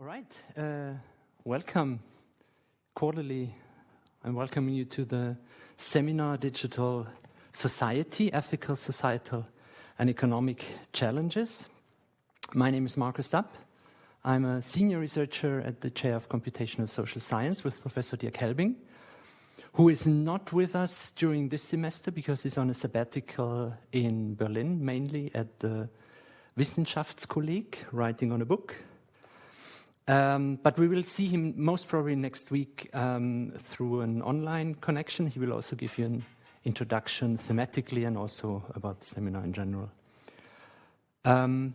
All right, welcome. Quarterly, I'm welcoming you to the seminar Digital Society, Ethical, Societal and Economic Challenges. My name is Markus Dapp. I'm a senior researcher at the Chair of Computational Social Science with Professor Dirk Helbing, who is not with us during this semester because he's on a sabbatical in Berlin, mainly at the Wissenschaftskolleg, writing on a book. But we will see him most probably next week through an online connection. He will also give you an introduction thematically and also about the seminar in general. Well,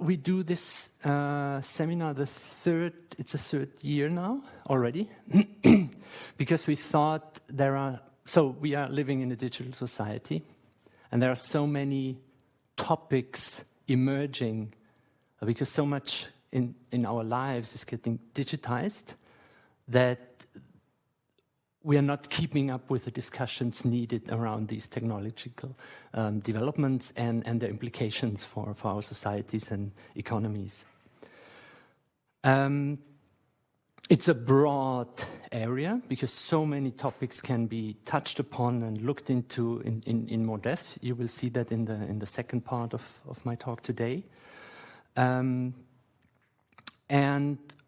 we do this seminar it's a third year now already, because we thought we are living in a digital society, and there are so many topics emerging because so much in our lives is getting digitized that we are not keeping up with the discussions needed around these technological developments and their implications for our societies and economies. It's a broad area because so many topics can be touched upon and looked into in more depth. You will see that in the second part of my talk today. And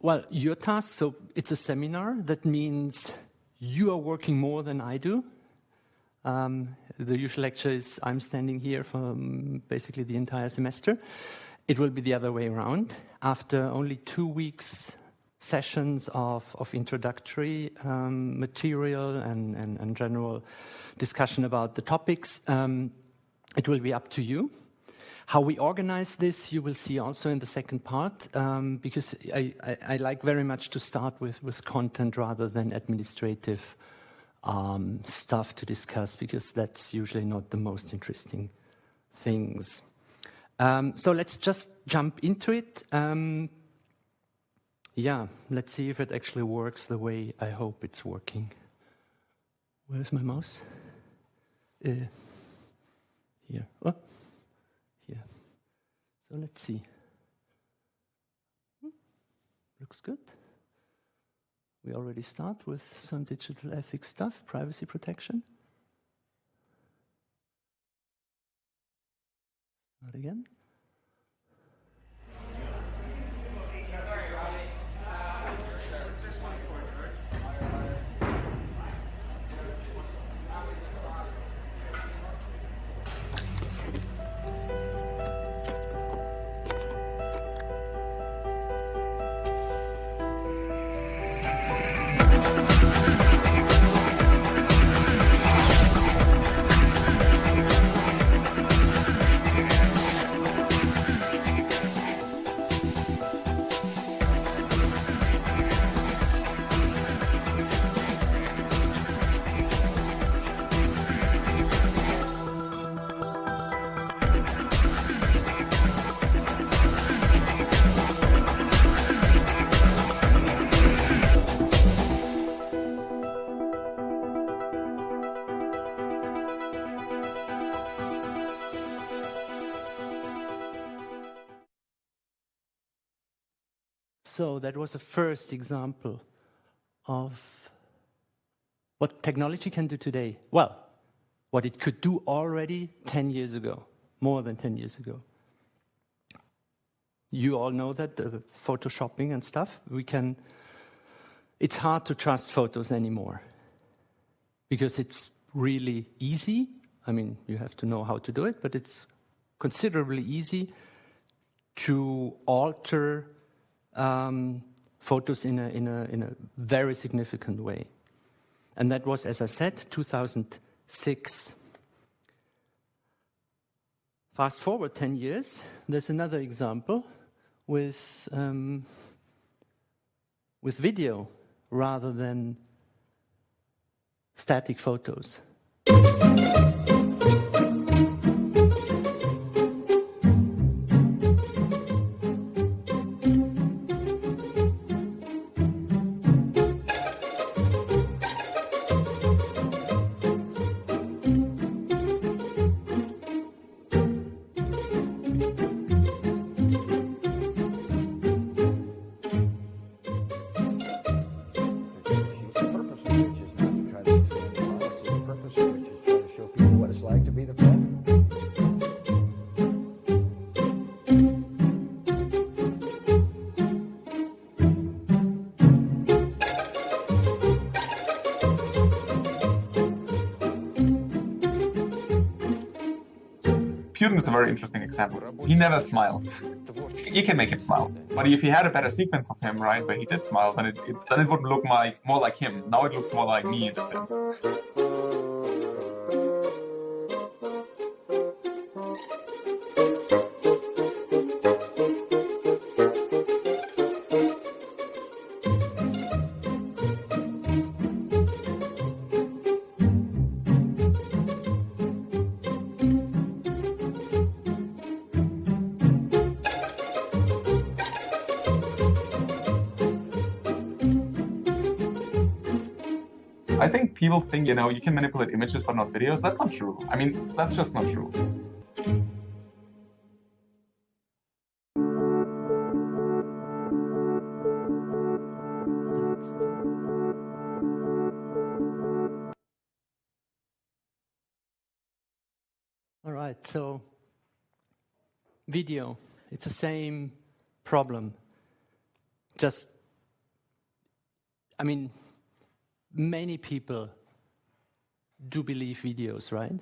well, your task, so it's a seminar. That means you are working more than I do. The usual lecture is I'm standing here for basically the entire semester. It will be the other way around. After only 2 weeks sessions of introductory material and general discussion about the topics, it will be up to you. How we organize this, you will see also in the second part, because I like very much to start with content rather than administrative stuff to discuss, because that's usually not the most interesting things. So let's just jump into it. Yeah, let's see if it actually works the way I hope it's working. Where's my mouse? Here. Oh. Here. So let's see. Looks good. We already start with some digital ethics stuff, privacy protection. Start again. So that was a first example of what technology can do today. Well, what it could do already 10 years ago, more than 10 years ago. You all know that, photoshopping and stuff, it's hard to trust photos anymore because it's really easy. I mean, you have to know how to do it, but it's considerably easy to alter photos in a very significant way. And that was, as I said, 2006. Fast forward 10 years, there's another example with video rather than static photos. Putin is a very interesting example. He never smiles. You can make him smile. But if you had a better sequence of him, right, where he did smile, then it would look more like him. Now it looks more like me in a sense. I think people think, you can manipulate images but not videos. That's not true. I mean, that's just not true. All right, so video, it's the same problem. Many people do believe videos, right?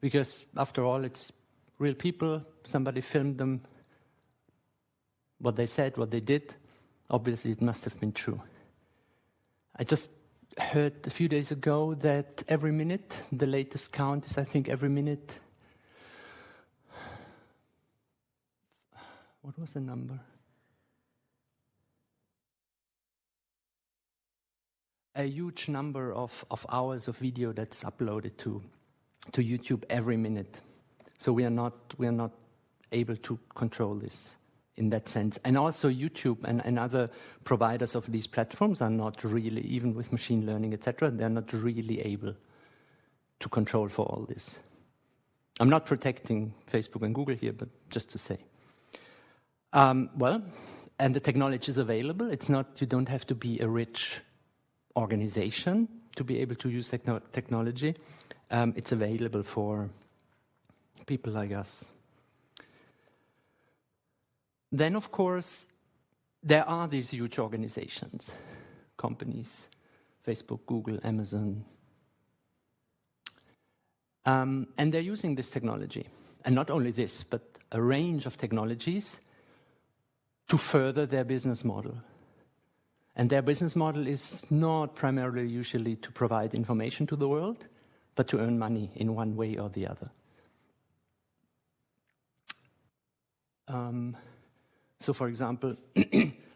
Because after all, it's real people, somebody filmed them, what they said, what they did. Obviously, it must have been true. I just heard a few days ago that every minute, the latest count is, I think, every minute. What was the number? A huge number of hours of video that's uploaded to YouTube every minute. So we are not able to control this in that sense. And also YouTube and other providers of these platforms are not really, even with machine learning, etc., they're not really able to control for all this. I'm not protecting Facebook and Google here, but just to say. And the technology is available. It's not, you don't have to be a rich organization to be able to use technology. It's available for people like us. Then, of course, there are these huge organizations, companies, Facebook, Google, Amazon, and they're using this technology. And not only this, but a range of technologies to further their business model. And their business model is not primarily usually to provide information to the world, but to earn money in one way or the other. So, for example,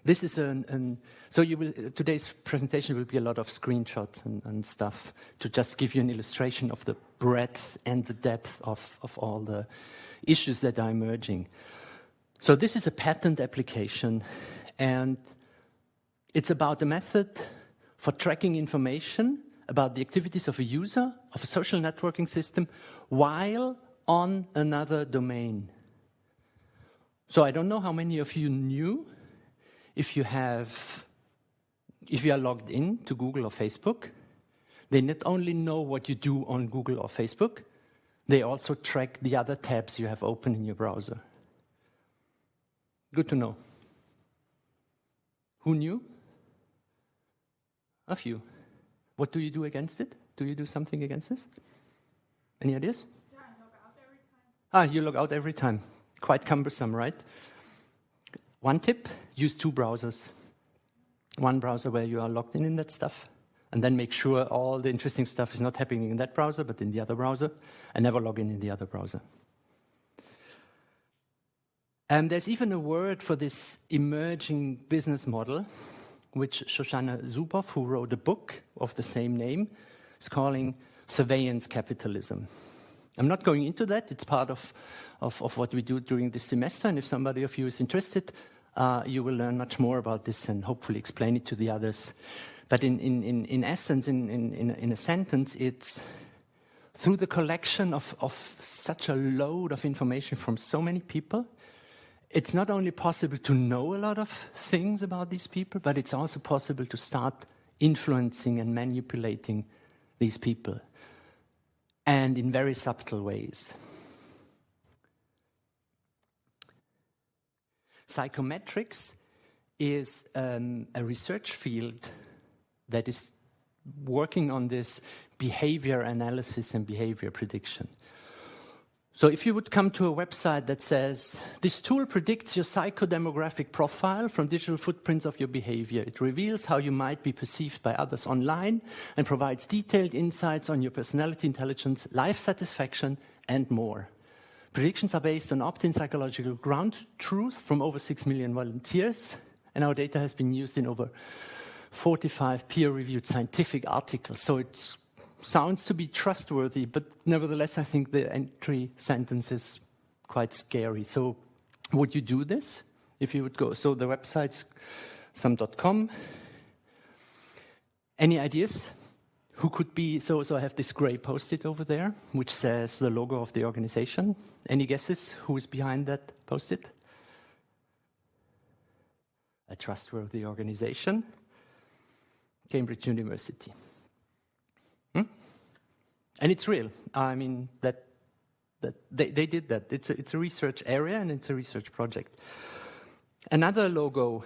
this is today's presentation will be a lot of screenshots and stuff to just give you an illustration of the breadth and the depth of all the issues that are emerging. So this is a patent application, and it's about a method for tracking information about the activities of a user of a social networking system while on another domain. So I don't know how many of you knew, if you are logged in to Google or Facebook, they not only know what you do on Google or Facebook, they also track the other tabs you have open in your browser. Good to know. Who knew? A few. What do you do against it? Do you do something against this? Any ideas? Yeah, I log out every time. You log out every time. Quite cumbersome, right? One tip, use two browsers. One browser where you are logged in that stuff, and then make sure all the interesting stuff is not happening in that browser, but in the other browser, and never log in the other browser. And there's even a word for this emerging business model, which Shoshana Zuboff, who wrote a book of the same name, is calling surveillance capitalism. I'm not going into that. It's part of what we do during this semester, and if somebody of you is interested, you will learn much more about this and hopefully explain it to the others. But in essence, in a sentence, it's through the collection of such a load of information from so many people, it's not only possible to know a lot of things about these people, but it's also possible to start influencing and manipulating these people, and in very subtle ways. Psychometrics is a research field that is working on this behavior analysis and behavior prediction. So if you would come to a website that says, this tool predicts your psychodemographic profile from digital footprints of your behavior. It reveals how you might be perceived by others online and provides detailed insights on your personality, intelligence, life satisfaction, and more. Predictions are based on opt-in psychological ground truth from over 6 million volunteers, and our data has been used in over 45 peer-reviewed scientific articles. So it sounds to be trustworthy, but nevertheless, I think the entry sentence is quite scary. So would you do this if you would go? So the website's some.com. Any ideas? Who could be? So I have this gray post-it over there, which says the logo of the organization. Any guesses who is behind that post-it? A trustworthy organization. Cambridge University. And it's real. I mean, that they did that. It's a research area and it's a research project. Another logo.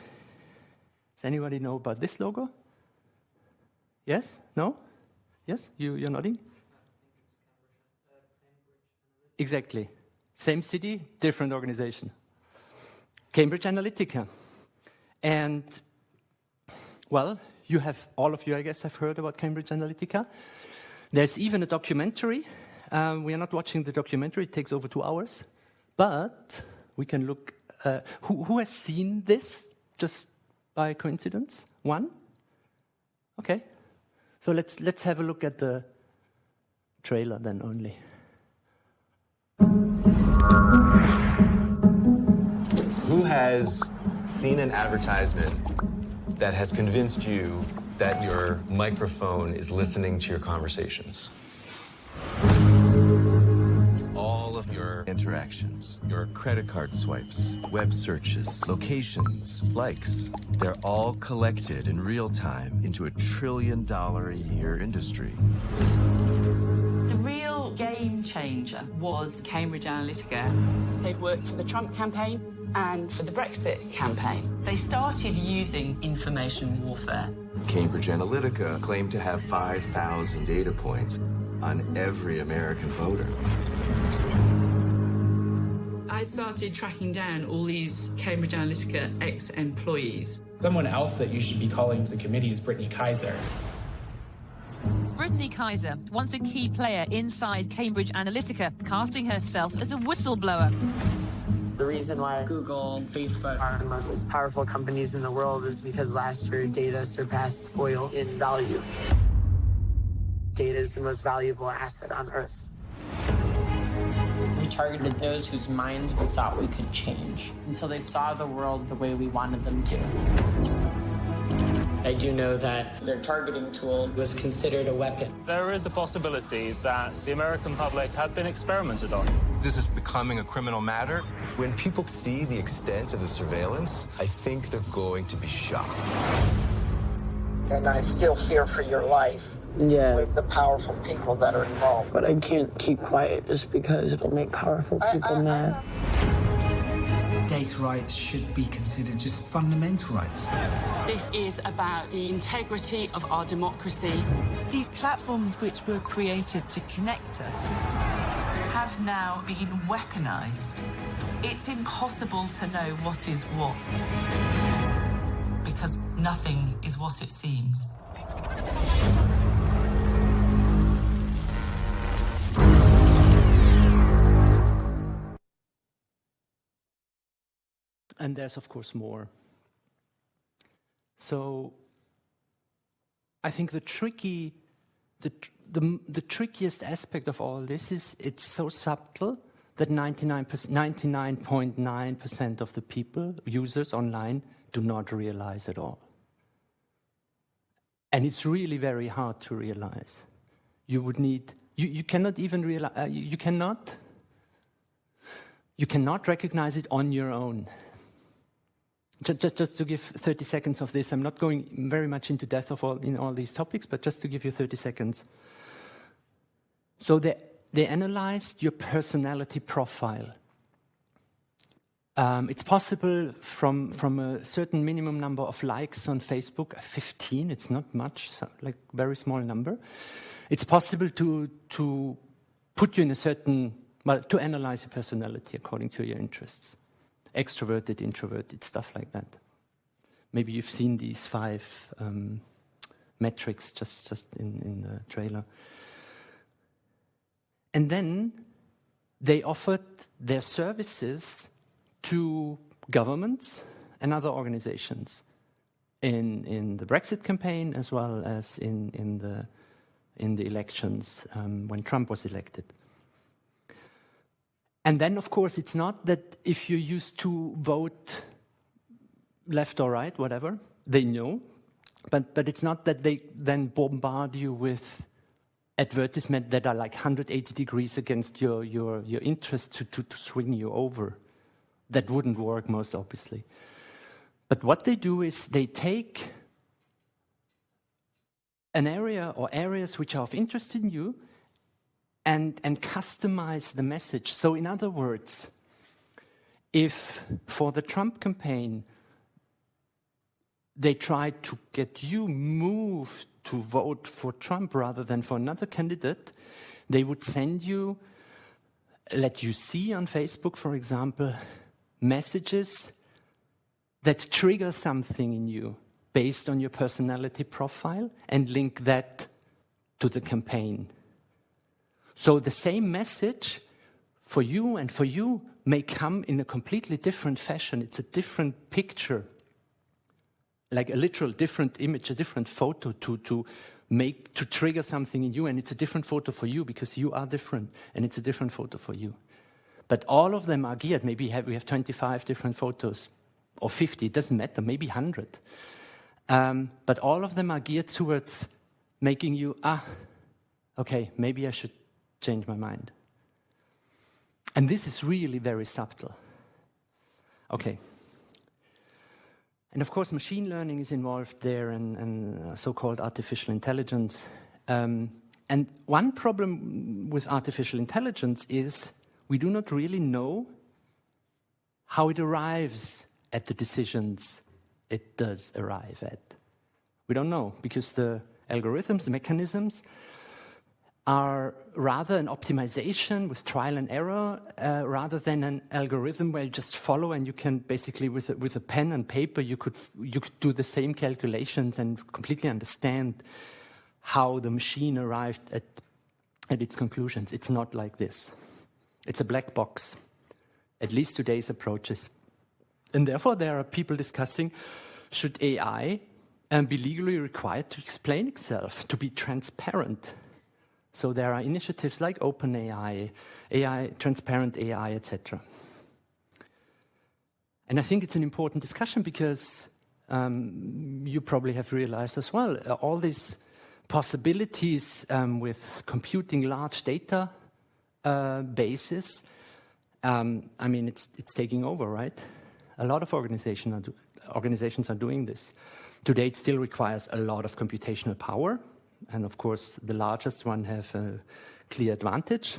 Does anybody know about this logo? Yes? No? Yes? You're nodding? Exactly. Same city, different organization. Cambridge Analytica. And, well, all of you, I guess, have heard about Cambridge Analytica. There's even a documentary. We are not watching the documentary. It takes over 2 hours. But we can look. Who has seen this just by coincidence? One? Okay. So let's have a look at the trailer then only. Who has seen an advertisement that has convinced you that your microphone is listening to your conversations? All of your interactions, your credit card swipes, web searches, locations, likes, they're all collected in real time into $1 trillion a year industry. The real game changer was Cambridge Analytica. They'd worked for the Trump campaign and for the Brexit campaign. They started using information warfare. Cambridge Analytica claimed to have 5,000 data points on every American voter. I started tracking down all these Cambridge Analytica ex-employees. Someone else that you should be calling to the committee is Brittany Kaiser. Brittany Kaiser, once a key player inside Cambridge Analytica, casting herself as a whistleblower. The reason why Google and Facebook are the most powerful companies in the world is because last year data surpassed oil in value. Data is the most valuable asset on Earth. We targeted those whose minds we thought we could change until they saw the world the way we wanted them to. I do know that their targeting tool was considered a weapon. There is a possibility that the American public have been experimented on. This is becoming a criminal matter. When people see the extent of the surveillance, I think they're going to be shocked. And I still fear for your life. Yeah. With the powerful people that are involved. But I can't keep quiet just because it'll make powerful people mad. Data rights should be considered just fundamental rights. This is about the integrity of our democracy. These platforms which were created to connect us have now been weaponized. It's impossible to know what is what, because nothing is what it seems. And there's, of course, more. So I think the trickiest aspect of all this is it's so subtle that 99.9% of the people, users online, do not realize at all. And it's really very hard to realize. You would need, you cannot even realize, you cannot recognize it on your own. Just to give 30 seconds of this, I'm not going very much into depth in all these topics, but just to give you 30 seconds. So they analyzed your personality profile. It's possible from a certain minimum number of likes on Facebook, 15, it's not much, like very small number. It's possible to put you in a certain Well, to analyze your personality according to your interests. Extroverted, introverted, stuff like that. Maybe you've seen these 5 metrics just in the trailer. And then they offered their services to governments and other organizations in the Brexit campaign as well as in the elections when Trump was elected. And then, of course, it's not that if you used to vote left or right, whatever, they know. But it's not that they then bombard you with advertisements that are like 180 degrees against your interest to swing you over. That wouldn't work, most obviously. But what they do is they take an area or areas which are of interest in you and customize the message. So in other words, if for the Trump campaign they tried to get you moved to vote for Trump rather than for another candidate, they would send you, let you see on Facebook, for example, messages that trigger something in you based on your personality profile and link that to the campaign. So the same message for you and for you may come in a completely different fashion. It's a different picture, like a literal different image, a different photo to trigger something in you, and it's a different photo for you because you are different, and it's a different photo for you. But all of them are geared. Maybe we have 25 different photos, or 50, it doesn't matter, maybe 100. But all of them are geared towards making you, okay, maybe I should change my mind. And this is really very subtle. Okay. And of course, machine learning is involved there and so-called artificial intelligence. And one problem with artificial intelligence is we do not really know how it arrives at the decisions it does arrive at. We don't know because the algorithms, the mechanisms, are rather an optimization with trial and error rather than an algorithm where you just follow and you can basically with a pen and paper you could do the same calculations and completely understand how the machine arrived at its conclusions. It's not like this. It's a black box, at least today's approaches. And therefore there are people discussing, should AI be legally required to explain itself, to be transparent? So there are initiatives like OpenAI, AI, transparent AI, etc. And I think it's an important discussion because you probably have realized as well, all these possibilities with computing large data bases, I mean, it's taking over, right? A lot of organizations are doing this. Today, it still requires a lot of computational power. And of course, the largest one have a clear advantage,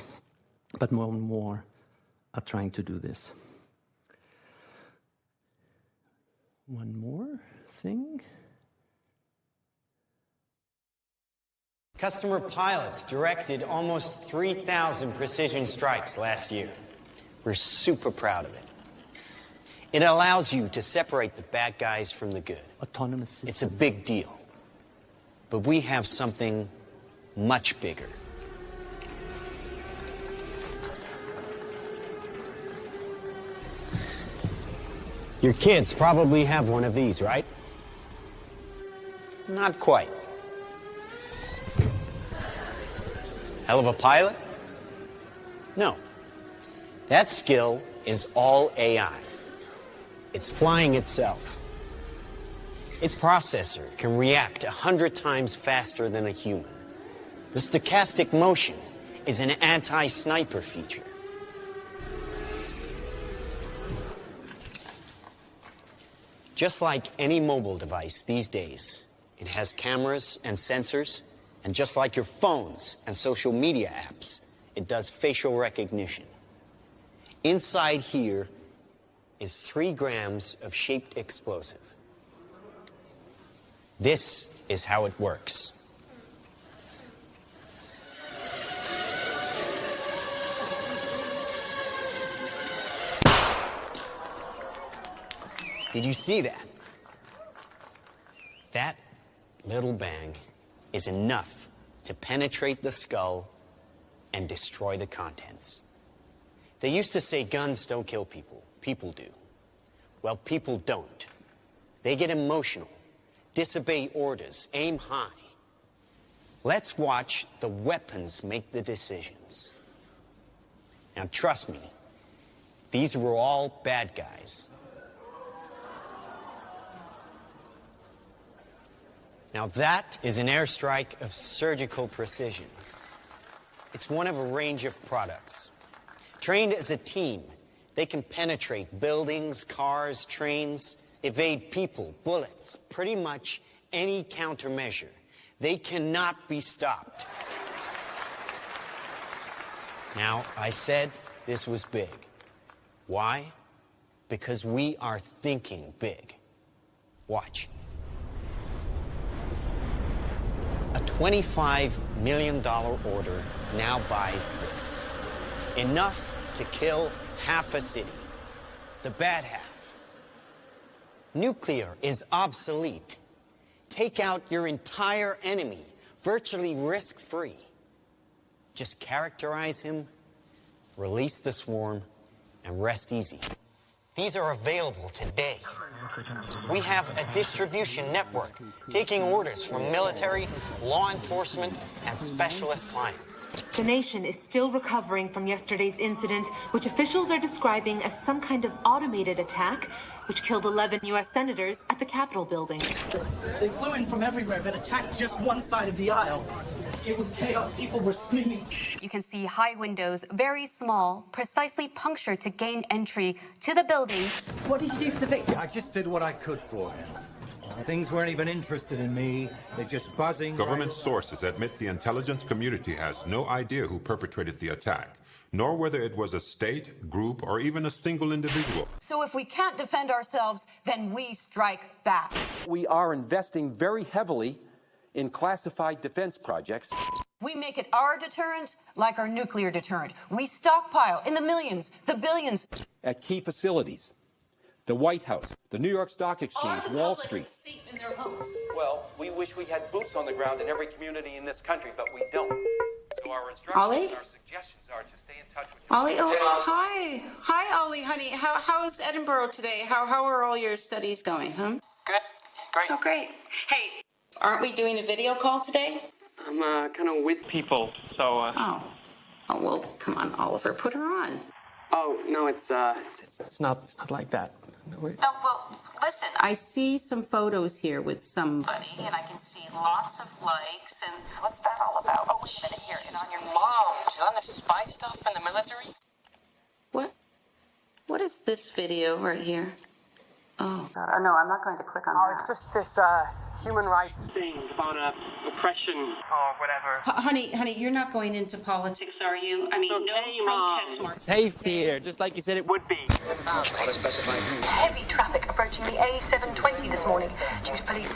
but more and more are trying to do this. One more thing. Customer pilots directed almost 3,000 precision strikes last year. We're super proud of it. It allows you to separate the bad guys from the good. Autonomous systems. It's a big deal. But we have something much bigger. Your kids probably have one of these, right? Not quite. Hell of a pilot? No. That skill is all AI. It's flying itself. Its processor can react 100 times faster than a human. The stochastic motion is an anti-sniper feature. Just like any mobile device these days, it has cameras and sensors, and just like your phones and social media apps, it does facial recognition. Inside here is 3 grams of shaped explosive. This is how it works. Did you see that? That little bang is enough to penetrate the skull and destroy the contents. They used to say guns don't kill people. People do. Well, people don't. They get emotional, disobey orders, aim high. Let's watch the weapons make the decisions. Now, trust me, these were all bad guys. Now, that is an airstrike of surgical precision. It's one of a range of products. Trained as a team, they can penetrate buildings, cars, trains, evade people, bullets, pretty much any countermeasure. They cannot be stopped. Now, I said this was big. Why? Because we are thinking big. Watch. A $25 million order now buys this. Enough to kill half a city. The bad half. Nuclear is obsolete. Take out your entire enemy, virtually risk-free. Just characterize him, release the swarm, and rest easy. These are available today. We have a distribution network taking orders from military, law enforcement, and specialist clients. The nation is still recovering from yesterday's incident, which officials are describing as some kind of automated attack, which killed 11 U.S. senators at the Capitol building. They flew in from everywhere but attacked just one side of the aisle. It was chaos. People were screaming. You can see high windows, very small, precisely punctured to gain entry to the building. What did you do for the victim? I just did what I could for him. Things weren't even interested in me. They're just buzzing. Government sources admit the intelligence community has no idea who perpetrated the attack, nor whether it was a state, group, or even a single individual. So if we can't defend ourselves, then we strike back. We are investing very heavily in classified defense projects. We make it our deterrent like our nuclear deterrent. We stockpile in the millions, the billions. At key facilities, the White House, the New York Stock Exchange, Wall Street. Safe in their homes. Well, we wish we had boots on the ground in every community in this country, but we don't. So our instructions Ollie? and our suggestions are to stay in touch with Ollie, hi. Hi, Ollie, honey. How's Edinburgh today? How are all your studies going, huh? Good. Great. Oh, great. Hey, aren't we doing a video call today? I'm kind of with people, so... Oh, well, come on, Oliver, put her on. Oh, no, it's not like that. No, well, listen, I see some photos here with somebody, and I can see lots of likes, and what's that all about? Oh, wait a minute here, and on your Mom, she's on the spy stuff in the military? What is this video right here? Oh, no, I'm not going to click on that. It's just this human rights thing about oppression or whatever. Honey, you're not going into politics, are you? I mean, no protest. Safe here, just like you said it would be. Heavy traffic approaching the A720 this morning due to police...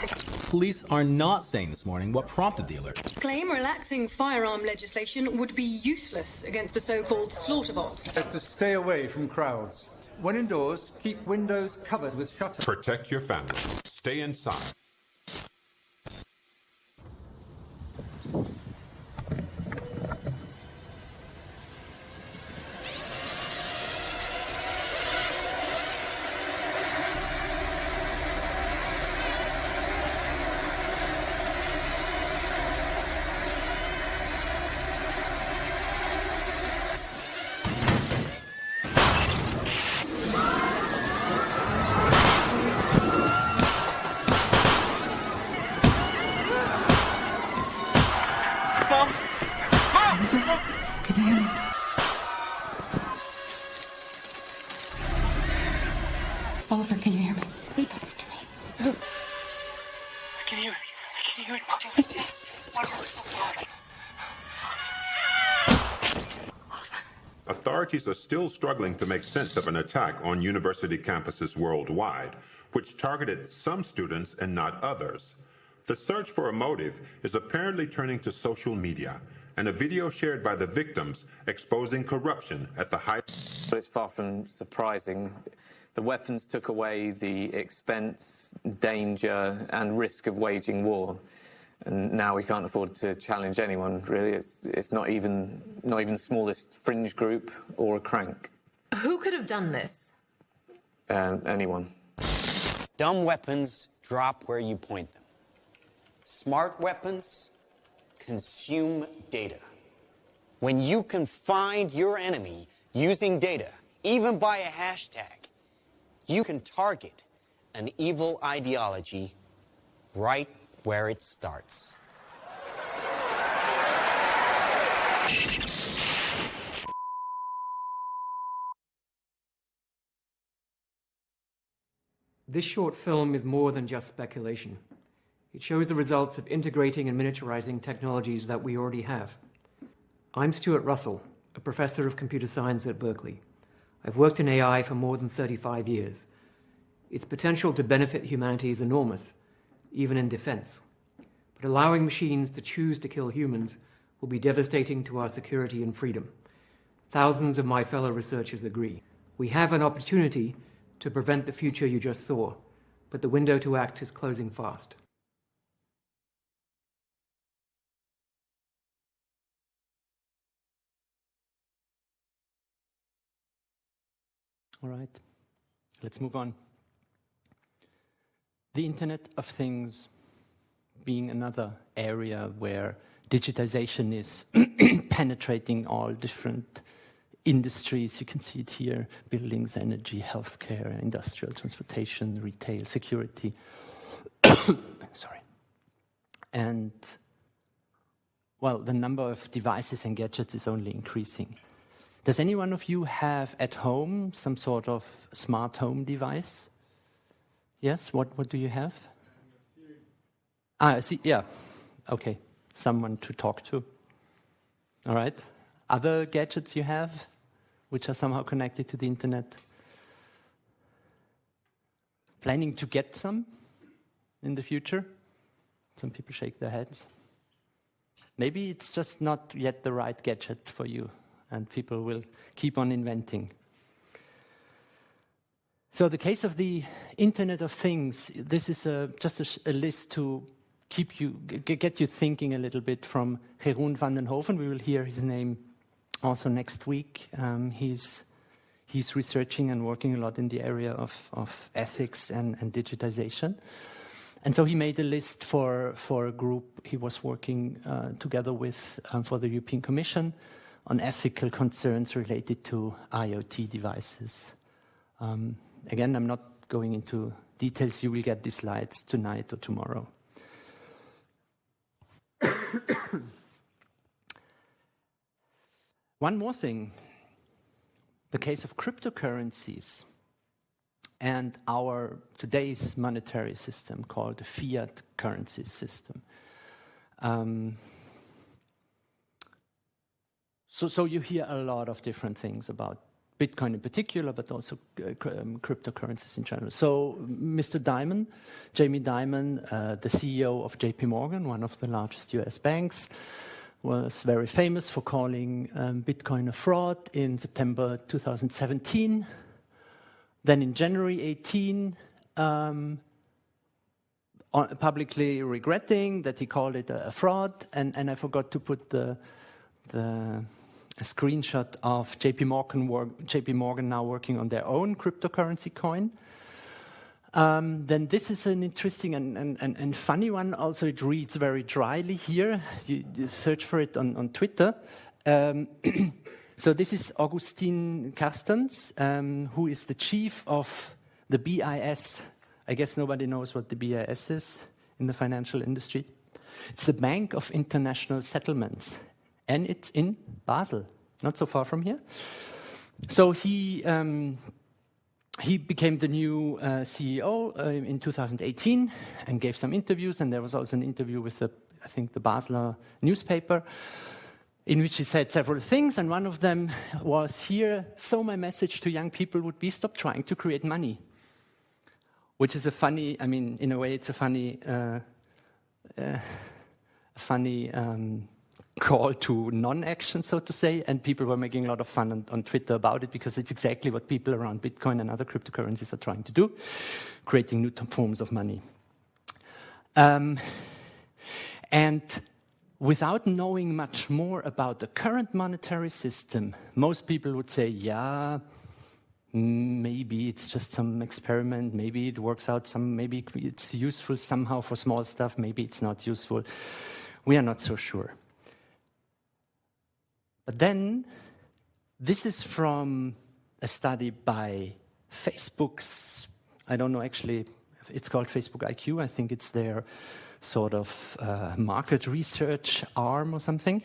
Police are not saying this morning what prompted the alert. Claim relaxing firearm legislation would be useless against the so-called slaughter bots. It's to stay away from crowds. When indoors, keep windows covered with shutters. Protect your family. Stay inside. Can you hear me? Oliver, can you hear me? Listen to me. I can hear it. Authorities are still struggling to make sense of an attack on university campuses worldwide, which targeted some students and not others. The search for a motive is apparently turning to social media, and a video shared by the victims exposing corruption at the height. But it's far from surprising. The weapons took away the expense, danger, and risk of waging war. And now we can't afford to challenge anyone, really. It's not even the smallest fringe group or a crank. Who could have done this? Anyone. Dumb weapons drop where you point them. Smart weapons consume data. When you can find your enemy using data, even by a hashtag, you can target an evil ideology right where it starts. This short film is more than just speculation. It shows the results of integrating and miniaturizing technologies that we already have. I'm Stuart Russell, a professor of computer science at Berkeley. I've worked in AI for more than 35 years. Its potential to benefit humanity is enormous, even in defense. But allowing machines to choose to kill humans will be devastating to our security and freedom. Thousands of my fellow researchers agree. We have an opportunity to prevent the future you just saw, but the window to act is closing fast. All right, let's move on. The Internet of Things being another area where digitization is penetrating all different industries. You can see it here: buildings, energy, healthcare, industrial, transportation, retail, security. Sorry. And, well, the number of devices and gadgets is only increasing. Does any one of you have at home some sort of smart home device? Yes, what do you have? Yeah, okay, someone to talk to. All right, other gadgets you have, which are somehow connected to the internet? Planning to get some in the future? Some people shake their heads. Maybe it's just not yet the right gadget for you, and people will keep on inventing. So the case of the Internet of Things, this is just a list to get you thinking a little bit from Jeroen van den Hoven. We will hear his name also next week. He's researching and working a lot in the area of ethics and digitization. And so he made a list for a group he was working together with for the European Commission on ethical concerns related to IoT devices. Again, I'm not going into details. You will get these slides tonight or tomorrow. One more thing, the case of cryptocurrencies and our today's monetary system called the fiat currency system. So you hear a lot of different things about Bitcoin in particular, but also cryptocurrencies in general. So Mr. Dimon, Jamie Dimon, the CEO of JP Morgan, one of the largest US banks, was very famous for calling Bitcoin a fraud in September 2017. Then in January 18, publicly regretting that he called it a fraud, and I forgot to put a screenshot of JP Morgan now working on their own cryptocurrency coin. Then this is an interesting and funny one. Also, it reads very dryly here. You search for it on Twitter. So this is Augustin Carstens, who is the chief of the BIS. I guess nobody knows what the BIS is in the financial industry. It's the Bank of International Settlements, and it's in Basel, not so far from here. So he became the new CEO in 2018 and gave some interviews, and there was also an interview with the Basler newspaper, in which he said several things, and one of them was here, so my message to young people would be stop trying to create money. Which is a funny, in a way it's a funny call to non-action, so to say, and people were making a lot of fun on Twitter about it because it's exactly what people around Bitcoin and other cryptocurrencies are trying to do, creating new forms of money. And without knowing much more about the current monetary system, most people would say, yeah, maybe it's just some experiment, maybe it works out, maybe it's useful somehow for small stuff, maybe it's not useful. We are not so sure. But then, this is from a study by Facebook's, I don't know actually, it's called Facebook IQ, I think it's their sort of market research arm or something.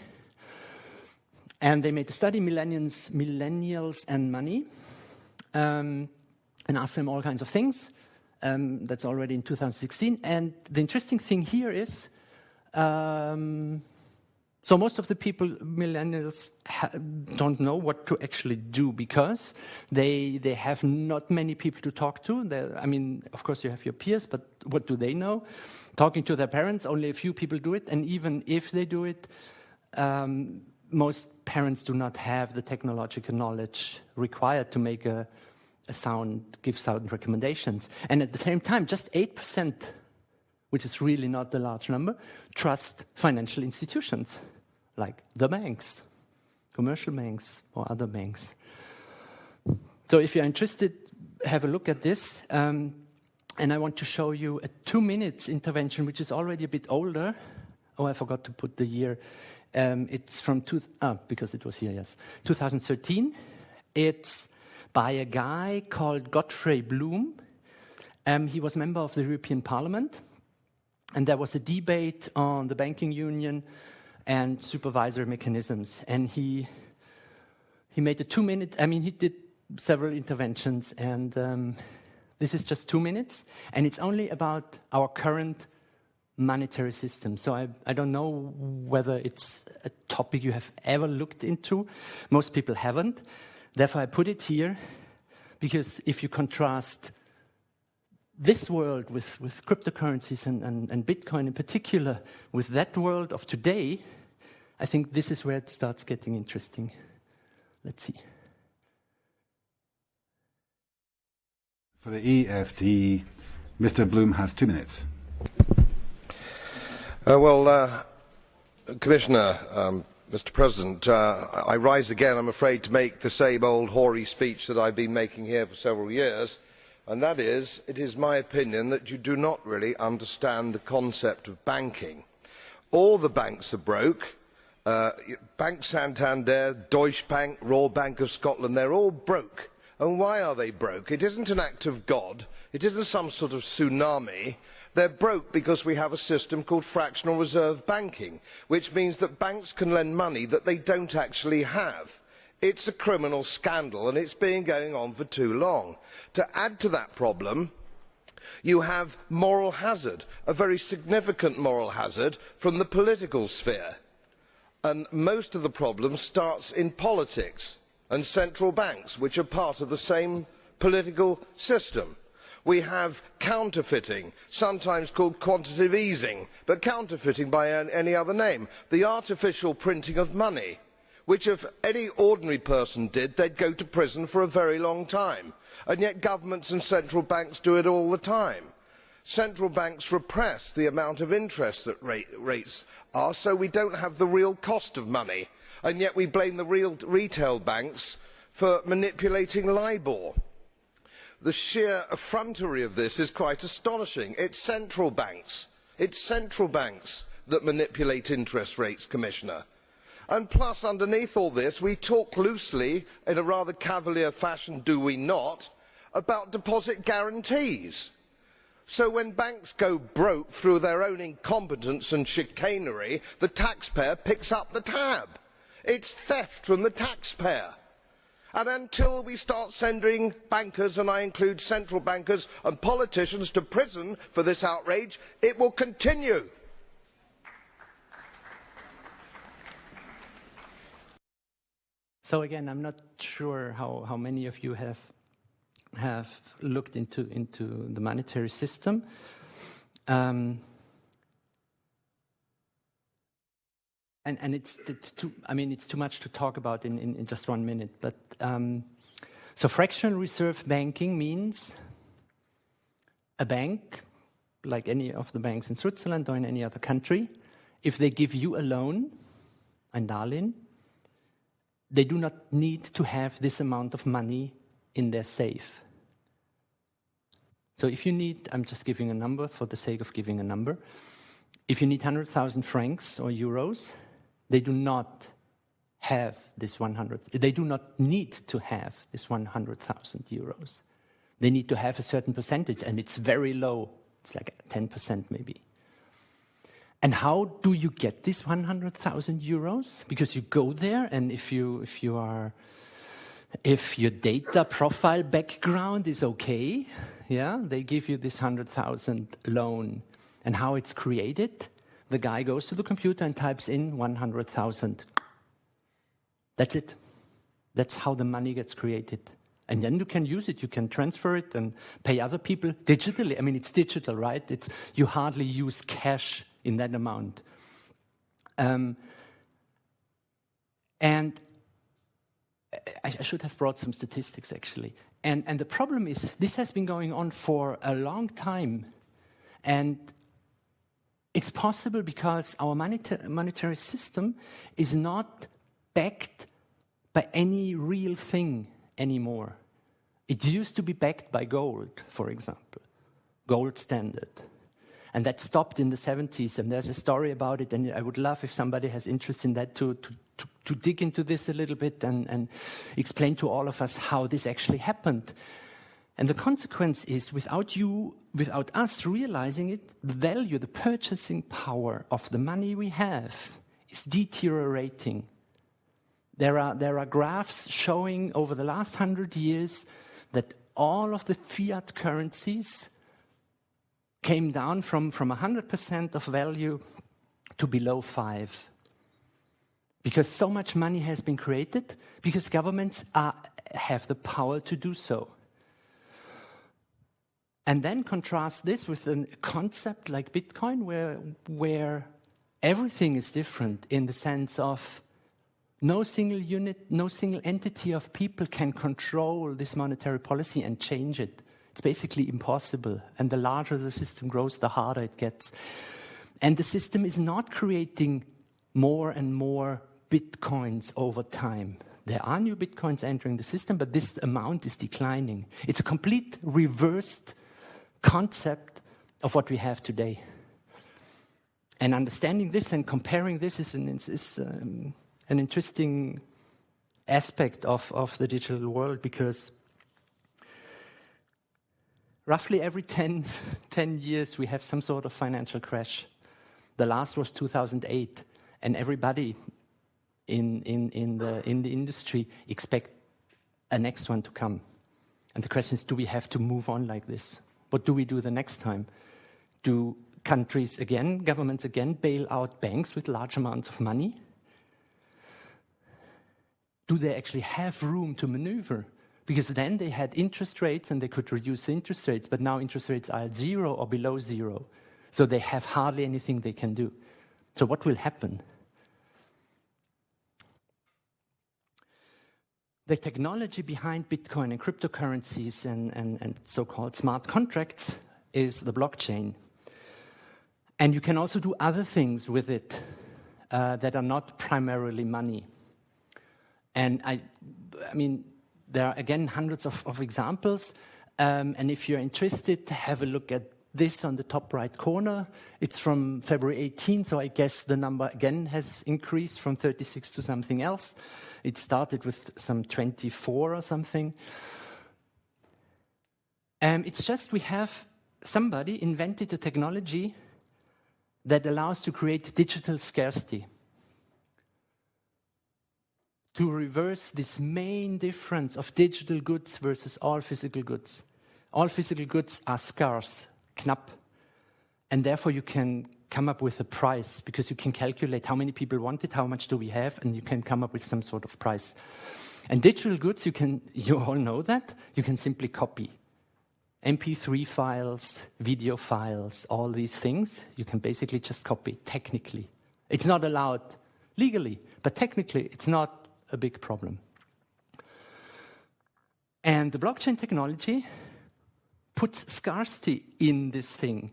And they made a study, Millennials and Money, and asked them all kinds of things. That's already in 2016. And the interesting thing here is, so most of the people, millennials, don't know what to actually do because they have not many people to talk to. I mean, of course you have your peers, but what do they know? Talking to their parents, only a few people do it. And even if they do it, most parents do not have the technological knowledge required to make give sound recommendations. And at the same time, just 8%, which is really not a large number, trust financial institutions, like the banks, commercial banks or other banks. So if you're interested, have a look at this. And I want to show you a 2-minute intervention, which is already a bit older. Oh, I forgot to put the year. It's from, because it was here, yes, 2013. It's by a guy called Godfrey Bloom. He was a member of the European Parliament. And there was a debate on the banking union and supervisory mechanisms. And he made a 2-minute, he did several interventions, and this is just 2 minutes, and it's only about our current monetary system. So I don't know whether it's a topic you have ever looked into. Most people haven't. Therefore, I put it here, because if you contrast this world with cryptocurrencies and Bitcoin in particular, with that world of today, I think this is where it starts getting interesting. Let's see. For the EFT, Mr. Bloom has 2 minutes. Commissioner, Mr. President, I rise again, I'm afraid, to make the same old hoary speech that I've been making here for several years, and that is, it is my opinion that you do not really understand the concept of banking. All the banks are broke. Bank Santander, Deutsche Bank, Royal Bank of Scotland, they're all broke. And why are they broke? It isn't an act of God. It isn't some sort of tsunami. They're broke because we have a system called fractional reserve banking, which means that banks can lend money that they don't actually have. It's a criminal scandal, and it's been going on for too long. To add to that problem, you have moral hazard, a very significant moral hazard from the political sphere. And most of the problem starts in politics and central banks, which are part of the same political system. We have counterfeiting, sometimes called quantitative easing, but counterfeiting by any other name. The artificial printing of money, which if any ordinary person did, they'd go to prison for a very long time. And yet governments and central banks do it all the time. Central banks repress the amount of interest that rates are, so we don't have the real cost of money. And yet we blame the real retail banks for manipulating LIBOR. The sheer effrontery of this is quite astonishing. It's central banks that manipulate interest rates, Commissioner. And plus, underneath all this, we talk loosely, in a rather cavalier fashion, do we not, about deposit guarantees. So when banks go broke through their own incompetence and chicanery, the taxpayer picks up the tab. It's theft from the taxpayer. And until we start sending bankers, and I include central bankers and politicians, to prison for this outrage, it will continue. So again, I'm not sure how many of you have looked into the monetary system. and it's too much to talk about in just 1 minute. But so fractional reserve banking means a bank, like any of the banks in Switzerland or in any other country, if they give you a loan, ein Darlehen, they do not need to have this amount of money in their safe. So if you need, I'm just giving a number for the sake of giving a number, if you need 100,000 francs or euros, they do not have this they do not need to have this 100,000 euros. They need to have a certain percentage, and it's very low. It's like 10% maybe. And how do you get this 100,000 euros? Because you go there, and if your data profile background is okay, yeah, they give you this 100,000 loan. And how it's created, the guy goes to the computer and types in 100,000. That's it. That's how the money gets created. And then you can use it, you can transfer it and pay other people digitally. I mean, it's digital, right? You hardly use cash in that amount. And I should have brought some statistics, actually. And the problem is, this has been going on for a long time. And it's possible because our monetary system is not backed by any real thing anymore. It used to be backed by gold, for example, gold standard. And that stopped in the 70s, and there's a story about it, and I would love if somebody has interest in that to dig into this a little bit and explain to all of us how this actually happened. And the consequence is, without us realizing it, the value, the purchasing power of the money we have is deteriorating. There are graphs showing over the last 100 years that all of the fiat currencies came down from 100% of value to below 5%. Because so much money has been created, because governments have the power to do so. And then contrast this with a concept like Bitcoin, where everything is different in the sense of no single unit, no single entity of people can control this monetary policy and change it. It's basically impossible. And the larger the system grows, the harder it gets. And the system is not creating more and more Bitcoins over time. There are new Bitcoins entering the system, but this amount is declining. It's a complete reversed concept of what we have today. And understanding this and comparing this is an interesting aspect of the digital world, because roughly every 10 years we have some sort of financial crash. The last was 2008, and everybody in the industry expect a next one to come. And the question is, do we have to move on like this? What do we do the next time? Do countries again, governments again, bail out banks with large amounts of money? Do they actually have room to maneuver? Because then they had interest rates and they could reduce the interest rates, but now interest rates are at 0 or below 0. So they have hardly anything they can do. So what will happen? The technology behind Bitcoin and cryptocurrencies and so-called smart contracts is the blockchain. And you can also do other things with it that are not primarily money. And I mean, there are, again, hundreds of examples. And if you're interested, have a look at this on the top right corner. It's from February 18, so I guess the number again has increased from 36 to something else. It started with some 24 or something. It's just we have somebody invented a technology that allows to create digital scarcity, to reverse this main difference of digital goods versus all physical goods. All physical goods are scarce, knapp, and therefore you can come up with a price because you can calculate how many people want it, how much do we have, and you can come up with some sort of price. And digital goods, you all know that, you can simply copy. MP3 files, video files, all these things, you can basically just copy technically. It's not allowed legally, but technically it's not a big problem. And the blockchain technology puts scarcity in this thing.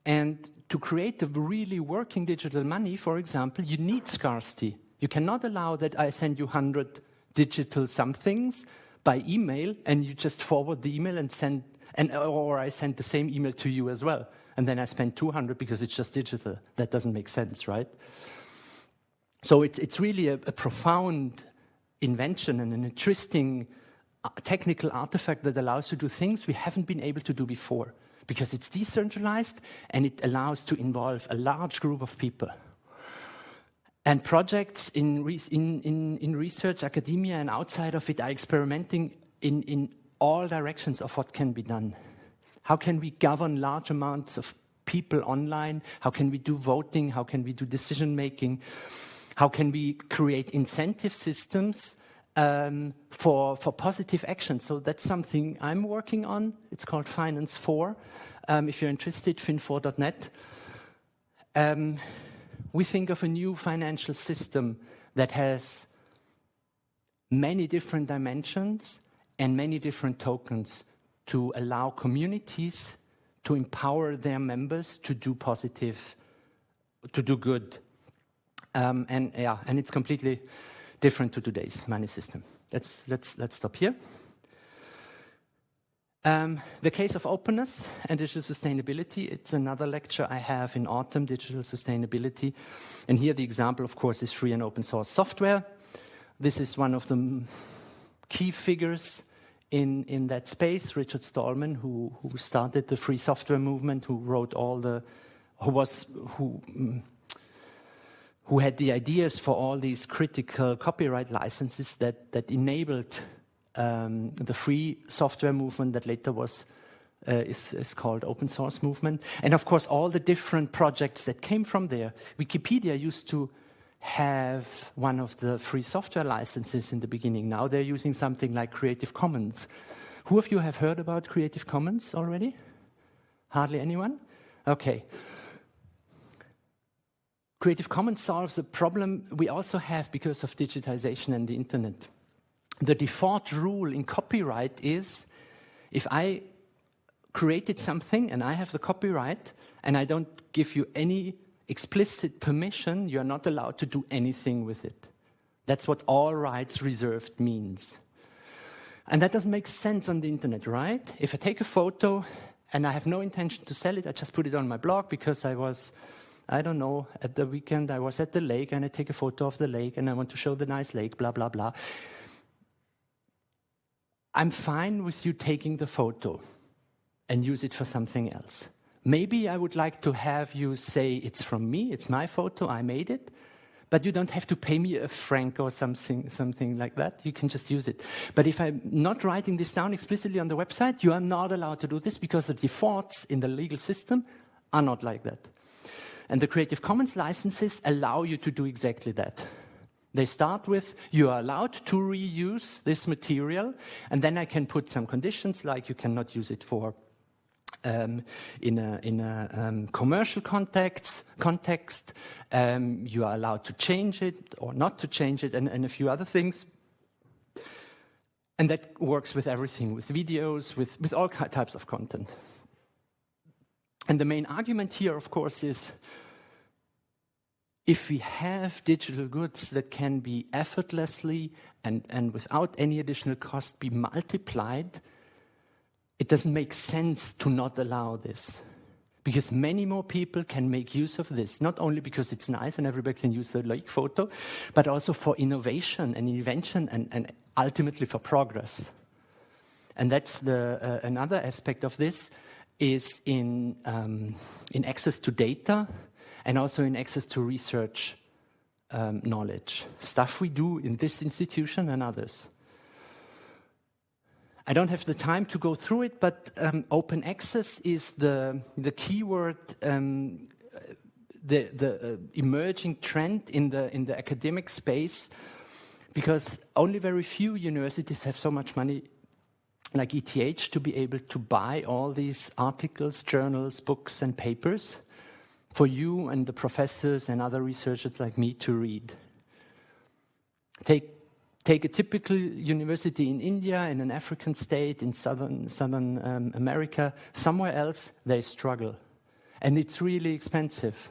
And to create a really working digital money, for example, you need scarcity. You cannot allow that I send you 100 digital somethings by email and you just forward the email and send, or I send the same email to you as well. And then I spend 200 because it's just digital. That doesn't make sense, right? So it's really a profound invention and an interesting technical artifact that allows you to do things we haven't been able to do before, because it's decentralized and it allows to involve a large group of people. And projects in research, academia, and outside of it are experimenting in all directions of what can be done. How can we govern large amounts of people online? How can we do voting? How can we do decision making? How can we create incentive systems for positive action? So that's something I'm working on. It's called Finance 4. If you're interested, fin4.net. We think of a new financial system that has many different dimensions and many different tokens to allow communities to empower their members to do positive, to do good. And it's completely different to today's money system. Let's stop here. The case of openness and digital sustainability, it's another lecture I have in autumn, digital sustainability. And here the example, of course, is free and open source software. This is one of the key figures in that space, Richard Stallman, who started the free software movement, who wrote who had the ideas for all these critical copyright licenses that enabled the free software movement that later is called open source movement. And of course, all the different projects that came from there. Wikipedia used to have one of the free software licenses in the beginning. Now they're using something like Creative Commons. Who of you have heard about Creative Commons already? Hardly anyone? Okay. Creative Commons solves a problem we also have because of digitization and the internet. The default rule in copyright is if I created something and I have the copyright and I don't give you any explicit permission, you're not allowed to do anything with it. That's what all rights reserved means. And that doesn't make sense on the internet, right? If I take a photo and I have no intention to sell it, I just put it on my blog because I was, I don't know, at the weekend I was at the lake and I take a photo of the lake and I want to show the nice lake, blah, blah, blah. I'm fine with you taking the photo and use it for something else. Maybe I would like to have you say it's from me, it's my photo, I made it, but you don't have to pay me a franc or something like that. You can just use it. But if I'm not writing this down explicitly on the website, you are not allowed to do this because the defaults in the legal system are not like that. And the Creative Commons licenses allow you to do exactly that. They start with, you are allowed to reuse this material, and then I can put some conditions like you cannot use it for in a commercial context, you are allowed to change it or not to change it, and a few other things. And that works with everything, with videos, with all types of content. And the main argument here, of course, is if we have digital goods that can be effortlessly and without any additional cost be multiplied, it doesn't make sense to not allow this. Because many more people can make use of this, not only because it's nice and everybody can use the lake photo, but also for innovation and invention and ultimately for progress. And that's another aspect of this is in access to data and also in access to research knowledge, stuff we do in this institution and others. I don't have the time to go through it, but open access is the keyword, the emerging trend in the academic space, because only very few universities have so much money like ETH to be able to buy all these articles, journals, books, and papers for you and the professors and other researchers like me to read. Take a typical university in India, in an African state, in southern America, somewhere else, they struggle. And it's really expensive.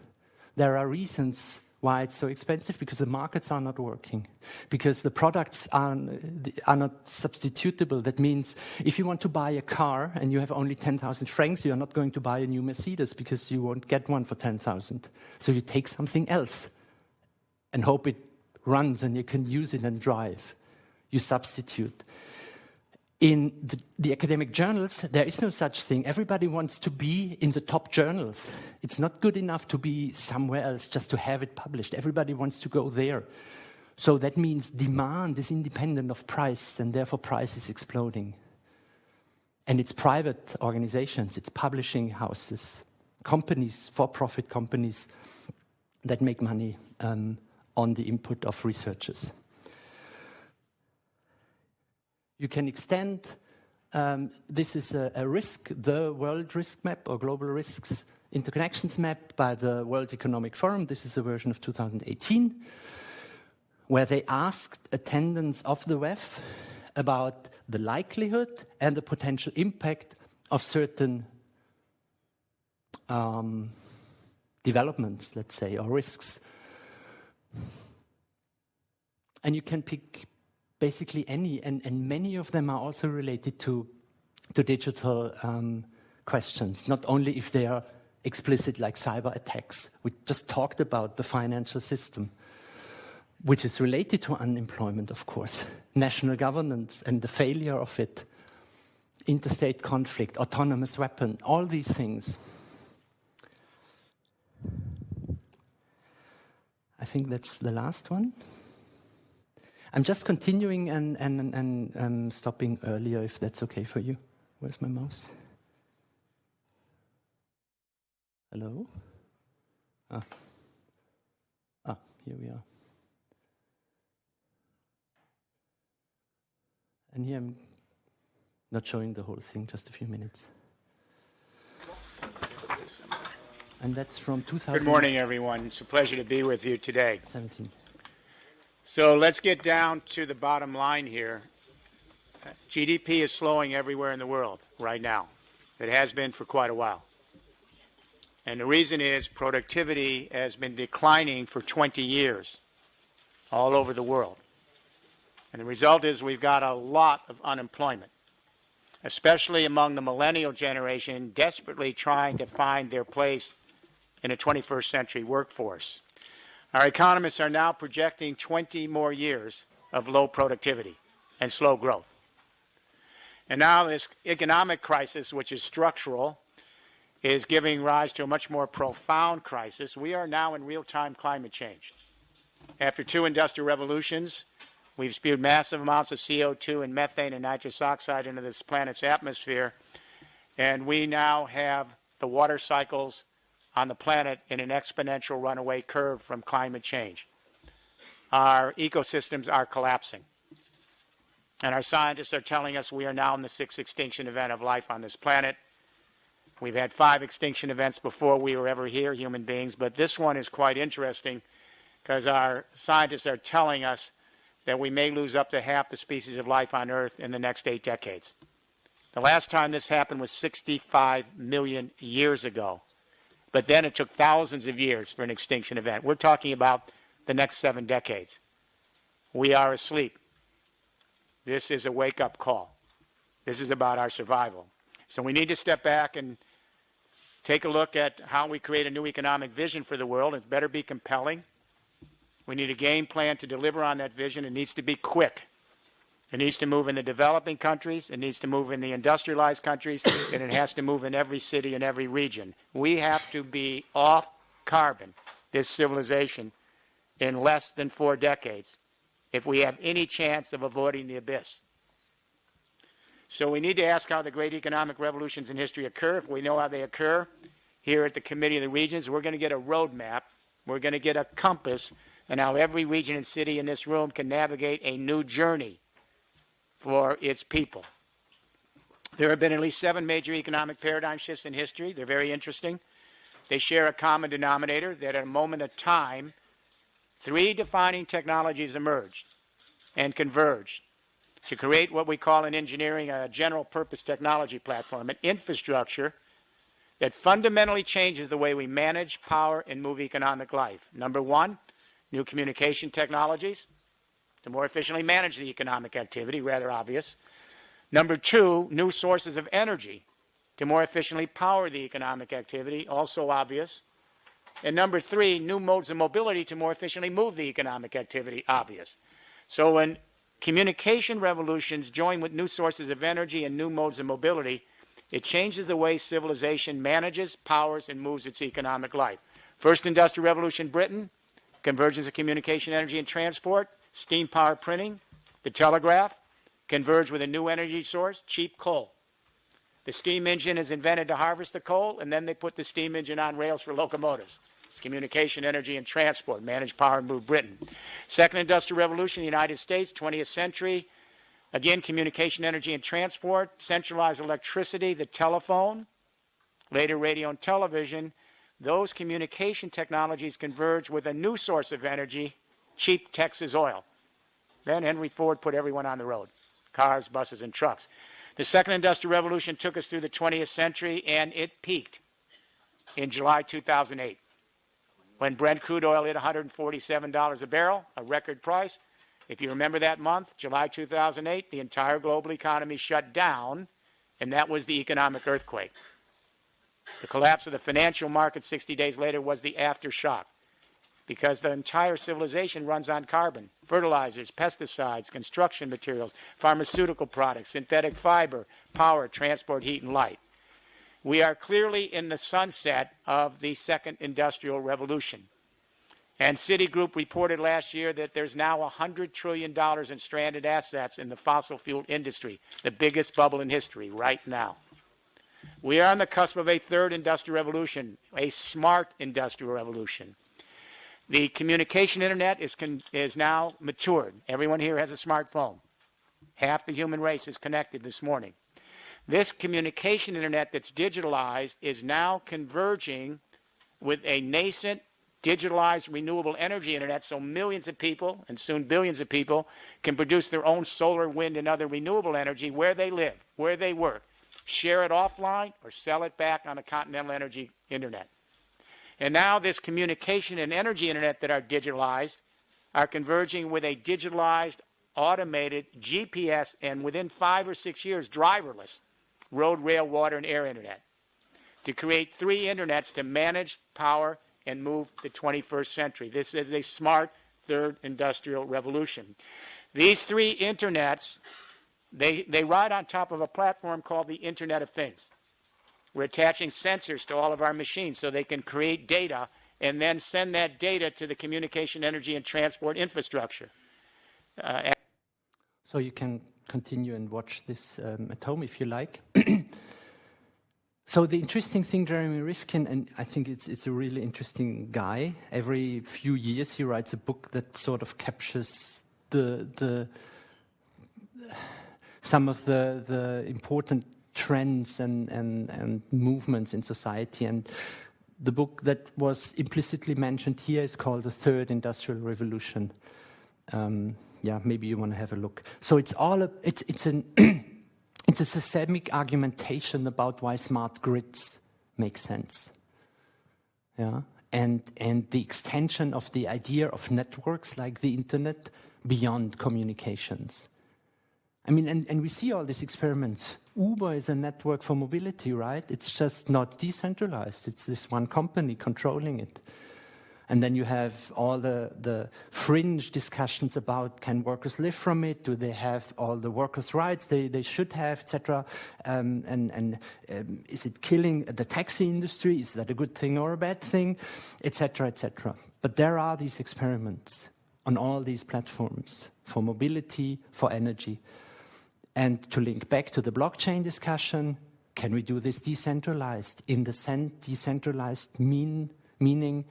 There are reasons why it's so expensive, because the markets are not working, because the products are not substitutable. That means if you want to buy a car and you have only 10,000 francs, you're not going to buy a new Mercedes because you won't get one for 10,000. So you take something else and hope it runs and you can use it and drive. You substitute. In the academic journals, there is no such thing. Everybody wants to be in the top journals. It's not good enough to be somewhere else just to have it published. Everybody wants to go there. So that means demand is independent of price, and therefore price is exploding. And it's private organizations, it's publishing houses, companies, for-profit companies that make money on the input of researchers. You can extend, this is a risk, the World Risk Map or Global Risks Interconnections Map by the World Economic Forum. This is a version of 2018, where they asked attendants of the WEF about the likelihood and the potential impact of certain developments, let's say, or risks. And you can pick basically any, and many of them are also related to digital questions, not only if they are explicit like cyber attacks. We just talked about the financial system, which is related to unemployment, of course, national governance and the failure of it, interstate conflict, autonomous weapon, all these things. I think that's the last one. I'm just continuing and stopping earlier, if that's okay for you. Where's my mouse? Hello? Here we are. And here I'm not showing the whole thing, just a few minutes. And that's from 2000. Good morning, everyone. It's a pleasure to be with you today. 17. So let's get down to the bottom line here. GDP is slowing everywhere in the world right now. It has been for quite a while. And the reason is productivity has been declining for 20 years all over the world. And the result is we've got a lot of unemployment, especially among the millennial generation desperately trying to find their place in a 21st century workforce. Our economists are now projecting 20 more years of low productivity and slow growth. And now this economic crisis, which is structural, is giving rise to a much more profound crisis. We are now in real-time climate change. After 2 industrial revolutions, we've spewed massive amounts of CO2 and methane and nitrous oxide into this planet's atmosphere, and we now have the water cycles on the planet in an exponential runaway curve from climate change. Our ecosystems are collapsing. And our scientists are telling us we are now in the 6th extinction event of life on this planet. We've had 5 extinction events before we were ever here, human beings, but this one is quite interesting because our scientists are telling us that we may lose up to half the species of life on Earth in the next 8 decades. The last time this happened was 65 million years ago. But then it took thousands of years for an extinction event. We're talking about the next 7 decades. We are asleep. This is a wake-up call. This is about our survival. So we need to step back and take a look at how we create a new economic vision for the world. It better be compelling. We need a game plan to deliver on that vision. It needs to be quick. It needs to move in the developing countries, it needs to move in the industrialized countries, and it has to move in every city and every region. We have to be off carbon, this civilization, in less than 4 decades if we have any chance of avoiding the abyss. So we need to ask how the great economic revolutions in history occur. If we know how they occur, here at the Committee of the Regions, we're going to get a roadmap, we're going to get a compass, and how every region and city in this room can navigate a new journey for its people. There have been at least 7 major economic paradigm shifts in history. They're very interesting. They share a common denominator that at a moment of time, 3 defining technologies emerged. and converge to create what we call in engineering a general purpose technology platform, an infrastructure that fundamentally changes the way we manage, power, and move economic life. Number one, new communication technologies to more efficiently manage the economic activity, rather obvious. Number two, new sources of energy to more efficiently power the economic activity, also obvious. And number three, new modes of mobility to more efficiently move the economic activity, obvious. So when communication revolutions join with new sources of energy and new modes of mobility, it changes the way civilization manages, powers, and moves its economic life. First industrial revolution, Britain, convergence of communication, energy, and transport, steam power printing, the telegraph, converged with a new energy source, cheap coal. The steam engine is invented to harvest the coal, and then they put the steam engine on rails for locomotives. Communication, energy, and transport, manage, power, and move Britain. Second industrial revolution, the United States, 20th century. Again, communication, energy, and transport, centralized electricity, the telephone, later radio and television. Those communication technologies converge with a new source of energy, cheap Texas oil. Then Henry Ford put everyone on the road, cars, buses, and trucks. The second industrial revolution took us through the 20th century, and it peaked in July 2008 when Brent crude oil hit $147 a barrel, a record price. If you remember that month, July 2008, the entire global economy shut down, and that was the economic earthquake. The collapse of the financial market 60 days later was the aftershock, because the entire civilization runs on carbon, fertilizers, pesticides, construction materials, pharmaceutical products, synthetic fiber, power, transport, heat, and light. We are clearly in the sunset of the second industrial revolution. And Citigroup reported last year that there's now $100 trillion in stranded assets in the fossil fuel industry, the biggest bubble in history right now. We are on the cusp of a third industrial revolution, a smart industrial revolution. The communication internet is now matured. Everyone here has a smartphone. Half the human race is connected this morning. This communication internet that's digitalized is now converging with a nascent, digitalized, renewable energy internet, so millions of people, and soon billions of people, can produce their own solar, wind, and other renewable energy where they live, where they work, share it offline, or sell it back on a continental energy internet. And now this communication and energy internet that are digitalized are converging with a digitalized, automated GPS, and within 5 or 6 years, driverless road, rail, water, and air internet to create 3 internets to manage, power, and move the 21st century. This is a smart third industrial revolution. These 3 internets, they ride on top of a platform called the Internet of Things. We're attaching sensors to all of our machines so they can create data and then send that data to the communication, energy, and transport infrastructure. So you can continue and watch this at home if you like. So the interesting thing, Jeremy Rifkin, and I think it's a really interesting guy. Every few years he writes a book that sort of captures some of the important trends and movements in society. And the book that was implicitly mentioned here is called The Third Industrial Revolution. Maybe you want to have a look. So it's a systemic argumentation about why smart grids make sense. Yeah, and the extension of the idea of networks like the internet beyond communications. I mean, and we see all these experiments. Uber is a network for mobility, right? It's just not decentralized. It's this one company controlling it. And then you have all the fringe discussions about, can workers live from it? Do they have all the workers' rights they should have, etc.? Is it killing the taxi industry? Is that a good thing or a bad thing? Etc., etc. But there are these experiments on all these platforms for mobility, for energy. And to link back to the blockchain discussion, can we do this decentralized? In the sense, decentralized meaning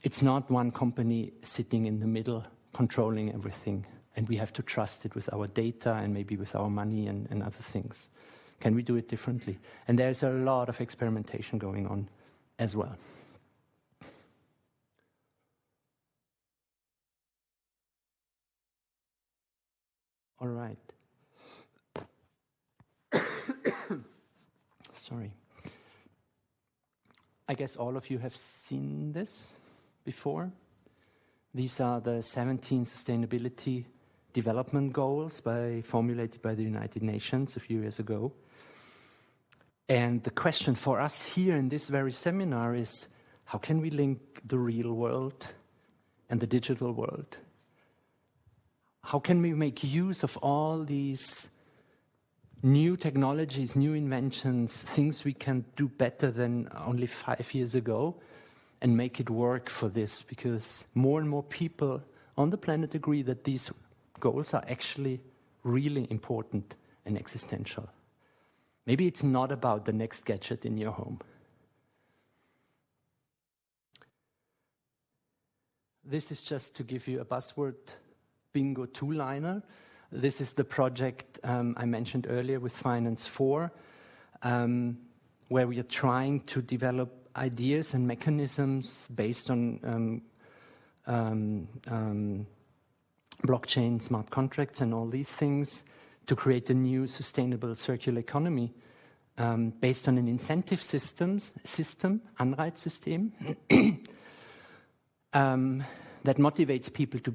it's not one company sitting in the middle controlling everything, and we have to trust it with our data and maybe with our money and other things. Can we do it differently? And there's a lot of experimentation going on as well. All right. Sorry. I guess all of you have seen this before. These are the 17 Sustainability Development Goals formulated by the United Nations a few years ago. And the question for us here in this very seminar is, how can we link the real world and the digital world? How can we make use of all these new technologies, new inventions, things we can do better than only 5 years ago, and make it work for this? Because more and more people on the planet agree that these goals are actually really important and existential. Maybe it's not about the next gadget in your home. This is just to give you a buzzword bingo two-liner. This is the project I mentioned earlier with Finance 4, where we are trying to develop ideas and mechanisms based on blockchain, smart contracts, and all these things to create a new sustainable circular economy based on an incentive system, Anreizsystem, that motivates people to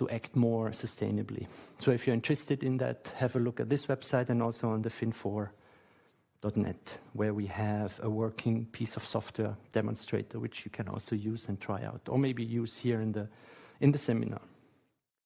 act more sustainably. So if you're interested in that, have a look at this website and also on the fin4.net, where we have a working piece of software demonstrator which you can also use and try out, or maybe use here in the seminar.